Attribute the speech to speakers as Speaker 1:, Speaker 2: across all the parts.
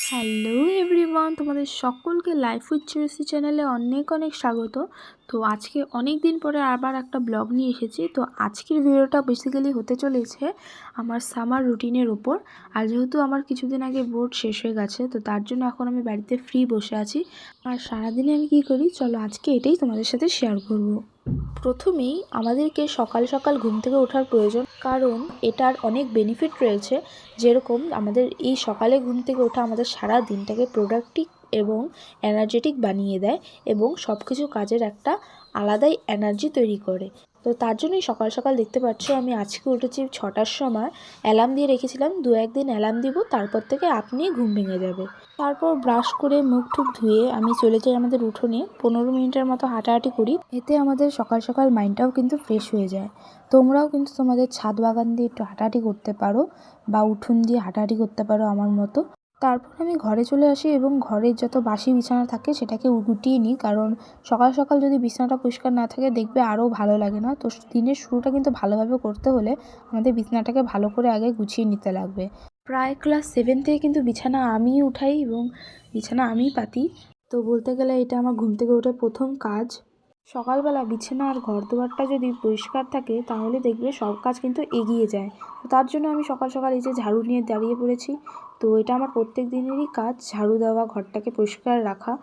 Speaker 1: Hello everyone, তোমাদের সকলকে life with চুরসি চ্যানেলে অনেক অনেক স্বাগত। তো আজকে অনেক দিন পরে আবার একটা ব্লগ নিয়ে এসেছি। তো আজকের ভিডিওটা বেসিক্যালি হতে চলেছে আমার সামার রুটিনের ওপর। আর যেহেতু আমার কিছুদিন আগে বোর্ড শেষ হয়ে গেছে, তো তার জন্য এখন আমি বাড়িতে ফ্রি বসে আছি। আর সারাদিনে আমি কী করি, চলো আজকে এটাই তোমাদের সাথে শেয়ার করব। প্রথমেই আমাদেরকে সকাল সকাল ঘুম থেকে ওঠার প্রয়োজন, কারণ এটার অনেক বেনিফিট রয়েছে। যেরকম আমাদের এই সকালে ঘুম থেকে ওঠা আমাদের সারা দিনটাকে প্রোডাক্টিভ এবং এনার্জেটিক বানিয়ে দেয় এবং সব কিছু কাজের একটা আলাদাই এনার্জি তৈরি করে। তো তার জন্যই সকাল সকাল দেখতে পাচ্ছ আমি আজকে উঠেছি 6টার সময়। অ্যালার্ম দিয়ে রেখেছিলাম, 2-1 দিন অ্যালার্ম দিব, তারপর থেকে আপনি ঘুম ভেঙে যাবে। তারপর ব্রাশ করে মুখ টুক ধুয়ে আমি চলে যাই আমাদের উঠোনে, 15 মিনিটের মতো হাঁটাহাঁটি করি। এতে আমাদের সকাল সকাল মাইন্ডটাও কিন্তু ফ্রেশ হয়ে যায়। তোমরাও কিন্তু তোমাদের ছাদ বাগান দিয়ে একটু হাঁটাহাঁটি করতে পারো বা উঠোন দিয়ে হাঁটাহাঁটি করতে পারো আমার মতো। তারপর আমি ঘরে চলে আসি এবং ঘরের যত বাসি বিছানা থাকে সেটাকে গুটিয়ে নিই, কারণ সকাল সকাল যদি বিছানাটা পরিষ্কার না থাকে দেখবে আরও ভালো লাগে না। তো দিনের শুরুটা কিন্তু ভালোভাবে করতে হলে আমাদের বিছানাটাকে ভালো করে আগে গুছিয়ে নিতে লাগবে। প্রায় ক্লাস 7 থেকে কিন্তু বিছানা আমিই উঠাই এবং বিছানা আমিই পাতি। তো বলতে গেলে এটা আমার ঘুম থেকে উঠে প্রথম কাজ। সকালবেলা বিছানা আর ঘর দুয়ারটা যদি পরিষ্কার থাকে তাহলে দেখবে সব কাজ কিন্তু এগিয়ে যায়। তো তার জন্য আমি সকাল সকাল এই যে ঝাড়ু নিয়ে দাঁড়িয়ে পড়েছি। তো এটা আমার প্রত্যেক দিনেরই কাজ, ঝাড়ু দেওয়া, ঘরটাকে পরিষ্কার রাখা।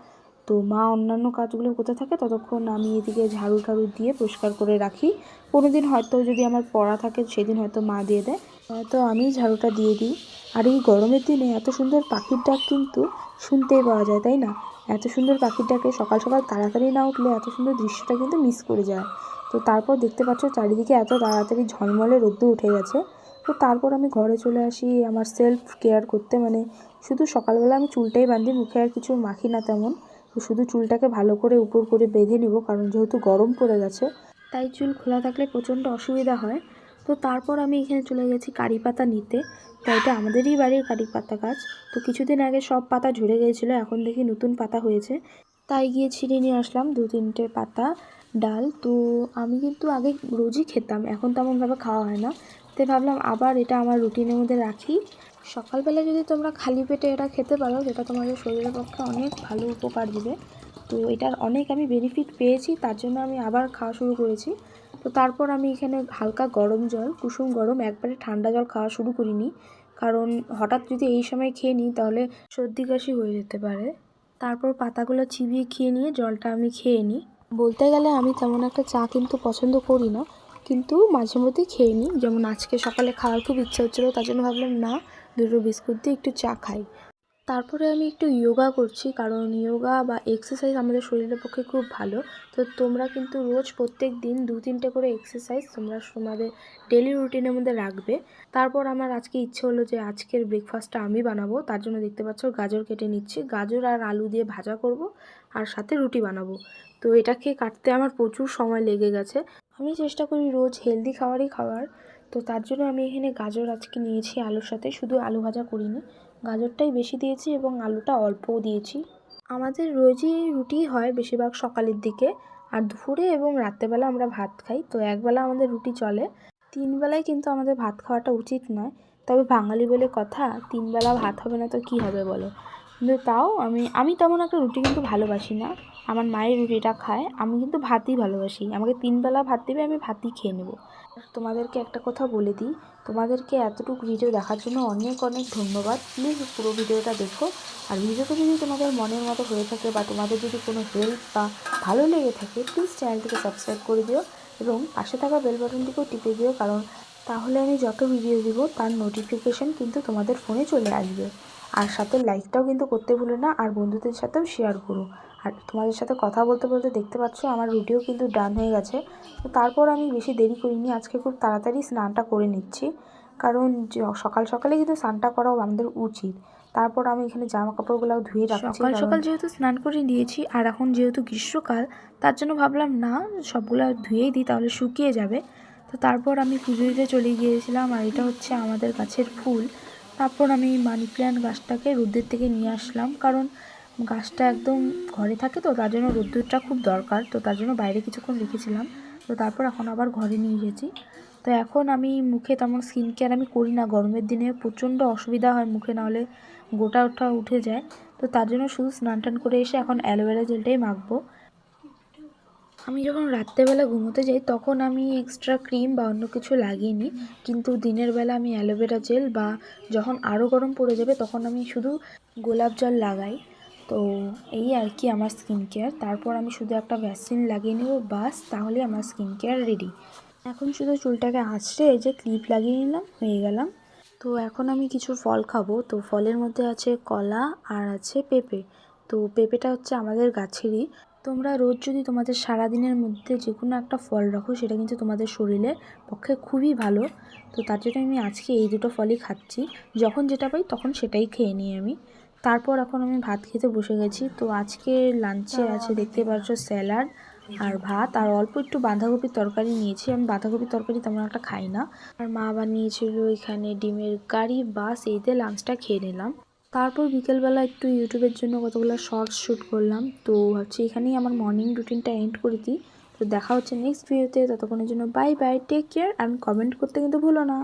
Speaker 1: তো মা অন্যান্য কাজগুলো করতে থাকে, ততক্ষণ আমি এদিকে ঝাড়ু ঠাড়ু দিয়ে পরিষ্কার করে রাখি। কোনো দিন হয়তো যদি আমার পড়া থাকে সেদিন হয়তো মা দিয়ে দেয়, হয়তো আমি ঝাড়ুটা দিয়ে দিই। আর এই গরমের দিনে এত সুন্দর পাখির ডাক কিন্তু শুনতেই পাওয়া যায়, তাই না? এত সুন্দর পাখির ডাকে সকাল সকাল তাড়াতাড়ি না উঠলে এত সুন্দর দৃশ্যটা কিন্তু মিস করে যায়। তো তারপর দেখতে পাচ্ছ চারিদিকে এত তাড়াতাড়ি ঝলমলে রোদ্দুর উঠে গেছে। তো তারপর আমি ঘরে চলে আসি আমার সেলফ কেয়ার করতে, মানে শুধু সকালবেলা আমি চুলটাই বাঁধি, মুখে আর কিছু মাখি না তেমন। তো শুধু চুলটাকে ভালো করে উপর করে বেঁধে নেব, কারণ যেহেতু গরম পড়ে গেছে তাই চুল খোলা থাকলে প্রচণ্ড অসুবিধা হয়। তো তারপর আমি এখানে চলে গেছি কারি পাতা নিতে। তো এটা আমাদেরই বাড়ির কারি পাতা গাছ। তো কিছুদিন আগে সব পাতা ঝরে গিয়েছিলো, এখন দেখি নতুন পাতা হয়েছে, তাই গিয়ে ছিঁড়ে নিয়ে আসলাম 2-3টে পাতা ডাল। তো আমি কিন্তু আগে রোজই খেতাম, এখন তেমনভাবে খাওয়া হয় না। তাই ভাবলাম আবার এটা আমার রুটিনের মধ্যে রাখি। সকালবেলা যদি তোমরা খালি পেটে এটা খেতে পারো, সেটা তোমাদের শরীরের পক্ষে অনেক ভালো উপকার দিবে। তো এটার অনেক আমি বেনিফিট পেয়েছি, তার জন্য আমি আবার খাওয়া শুরু করেছি। তো তারপর আমি এখানে হালকা গরম জল, কুসুম গরম, একবারে ঠান্ডা জল খাওয়া শুরু করিনি, কারণ হঠাৎ যদি এই সময় খেয়ে নিই তাহলে সর্দি কাশি হয়ে যেতে পারে। তারপর পাতাগুলো চিবিয়ে খেয়ে নিয়ে জলটা আমি খেয়ে নিই। বলতে গেলে আমি তেমন একটা চা কিন্তু পছন্দ করি না, কিন্তু মাঝে মধ্যে খেয়ে নিই। যেমন আজকে সকালে খাওয়ার খুব ইচ্ছা হচ্ছিলো, তার জন্য ভাবলাম না, দুটো বিস্কুট দিয়ে একটু চা খাই। তারপরে আমি একটু যোগা করছি, কারণ যোগা বা এক্সারসাইজ আমাদের শরীরের পক্ষে খুব ভালো। তো তোমরা কিন্তু রোজ প্রত্যেক দিন 2-3টে করে এক্সারসাইজ তোমরা তোমাদের ডেলি রুটিনের মধ্যে রাখবে। তারপর আমার আজকে ইচ্ছে হলো যে আজকের ব্রেকফাস্টটা আমি বানাবো, তার জন্য দেখতে পাচ্ছ গাজর কেটে নিচ্ছি। গাজর আর আলু দিয়ে ভাজা করব আর সাথে রুটি বানাবো। তো এটাকে কাটতে আমার প্রচুর সময় লেগে গেছে। আমি চেষ্টা করি রোজ হেলদি খাবারই খাওয়ার। তো তার জন্য আমি এখানে গাজর আজকে নিয়েছি আলুর সাথে, শুধু আলু ভাজা করিনি, গাজরটাই বেশি দিয়েছি এবং আলুটা অল্পও দিয়েছি। আমাদের রোজই রুটি হয় বেশিরভাগ সকালের দিকে, আর দুপুরে এবং রাত্রেবেলা আমরা ভাত খাই। তো একবেলা আমাদের রুটি চলে, 3 বেলায় কিন্তু আমাদের ভাত খাওয়াটা উচিত নয়। তবে বাঙালি বলে কথা, 3 বেলা ভাত হবে না তো কী হবে বলো। কিন্তু তাও আমি তেমন একটা রুটি কিন্তু ভালোবাসি না, আমার মায়ের রুটিটা খায়, আমি কিন্তু ভাতই ভালোবাসি। আমাকে 3 বেলা ভাত দেবে, আমি ভাতই খেয়ে নেবো। তোমাদেরকে একটা কথা বলে দিই, তোমাদেরকে এতটুকু ভিডিও দেখার জন্য অনেক অনেক ধন্যবাদ। প্লিজ পুরো ভিডিওটা দেখো। আর ভিডিওটা যদি তোমাদের মনের মতো হয়ে থাকে বা তোমাদের যদি কোনো হেল্প বা ভালো লেগে থাকে, প্লিজ চ্যানেলটিকে সাবস্ক্রাইব করে দিও এবং পাশে থাকা বেল বাটনটিকেও টিপে দিও, কারণ তাহলে আমি যত ভিডিও দিব তার নোটিফিকেশান কিন্তু তোমাদের ফোনে চলে আসবে। আর সাথে লাইকটাও কিন্তু করতে ভুলো না, আর বন্ধুদের সাথেও শেয়ার করো। আর তোমাদের সাথে কথা বলতে বলতে দেখতে পাচ্ছ আমার রুটিও কিন্তু ডান হয়ে গেছে। তো তারপর আমি বেশি দেরি করিনি, আজকে খুব তাড়াতাড়ি স্নানটা করে নিচ্ছি, কারণ সকাল সকালে কিন্তু স্নানটা করাও আমাদের উচিত। তারপর আমি এখানে জামা কাপড়গুলো ধুয়ে রাখছি, সকাল সকাল যেহেতু স্নান করে নিয়েছি, আর এখন যেহেতু গ্রীষ্মকাল তার জন্য ভাবলাম না, সবগুলো ধুয়েই দিই, তাহলে শুকিয়ে যাবে। তো তারপর আমি পুজো দিতে চলে গিয়েছিলাম, আর এটা হচ্ছে আমাদের গাছের ফুল। তারপর আমি মানি প্ল্যান্ট গাছটাকে রোদ্রের থেকে নিয়ে আসলাম, কারণ গাছটা একদম ঘরে থাকে, তো তার জন্য রোদ্দুরটা খুব দরকার। তো তার জন্য বাইরে কিছুক্ষণ রেখেছিলাম। তো তারপর এখন আবার ঘরে নিয়ে এসেছি। তো এখন আমি মুখে তেমন স্কিন কেয়ার আমি করি না, গরমের দিনে প্রচণ্ড অসুবিধা হয় মুখে, নাহলে গোটা ওঠা উঠে যায়। তো তার জন্য শুধু স্নান টান করে এসে এখন অ্যালোভেরা জেলটাই মাখবো। আমি যখন রাত্রেবেলা ঘুমোতে যাই তখন আমি এক্সট্রা ক্রিম বা অন্য কিছু লাগিয়ে নিই, কিন্তু দিনের বেলা আমি অ্যালোভেরা জেল বা যখন আরও গরম পড়ে যাবে তখন আমি শুধু গোলাপ জল লাগাই। তো এই আর কি আমার স্কিন কেয়ার। তারপর আমি শুধু একটা ভ্যাসলিন লাগিয়ে নেব, বাস, তাহলে আমার স্কিন কেয়ার রেডি। এখন শুধু চুলটাকে আঁচড়ে এই যে ক্লিপ লাগিয়ে নিলাম, হয়ে গেলাম। তো এখন আমি কিছু ফল খাবো। তো ফলের মধ্যে আছে কলা আর আছে পেঁপে। তো পেঁপেটা হচ্ছে আমাদের গাছেরই। তোমরা রোজ যদি তোমাদের সারাদিনের মধ্যে যে কোনো একটা ফল রাখো সেটা কিন্তু তোমাদের শরীরের পক্ষে খুবই ভালো। তো তার জন্য আমি আজকে এই দুটো ফলই খাচ্ছি। যখন যেটা পাই তখন সেটাই খেয়ে নিই আমি। তারপর এখন আমি ভাত খেতে বসে গেছি। তো আজকে লাঞ্চে আছে দেখতে পাচ্ছ স্যালাড আর ভাত আর অল্প একটু বাঁধাকপির তরকারি নিয়েছি। আমি বাঁধাকপির তরকারি তেমন একটা খাই না। আর মা বানিয়েছিল এখানে ডিমের কারি, বাস এইতে লাঞ্চটা খেয়ে নিলাম। তারপর বিকেলবেলা একটু ইউটিউবের জন্য কতগুলো শর্টস শ্যুট করলাম। তো ভাবছি এখানেই আমার মর্নিং রুটিনটা এন্ড করে দিই। তো দেখা হচ্ছে নেক্সট ভিডিওতে। ততক্ষণের জন্য বাই বাই, টেক কেয়ার, আর কমেন্ট করতে কিন্তু ভুলো না।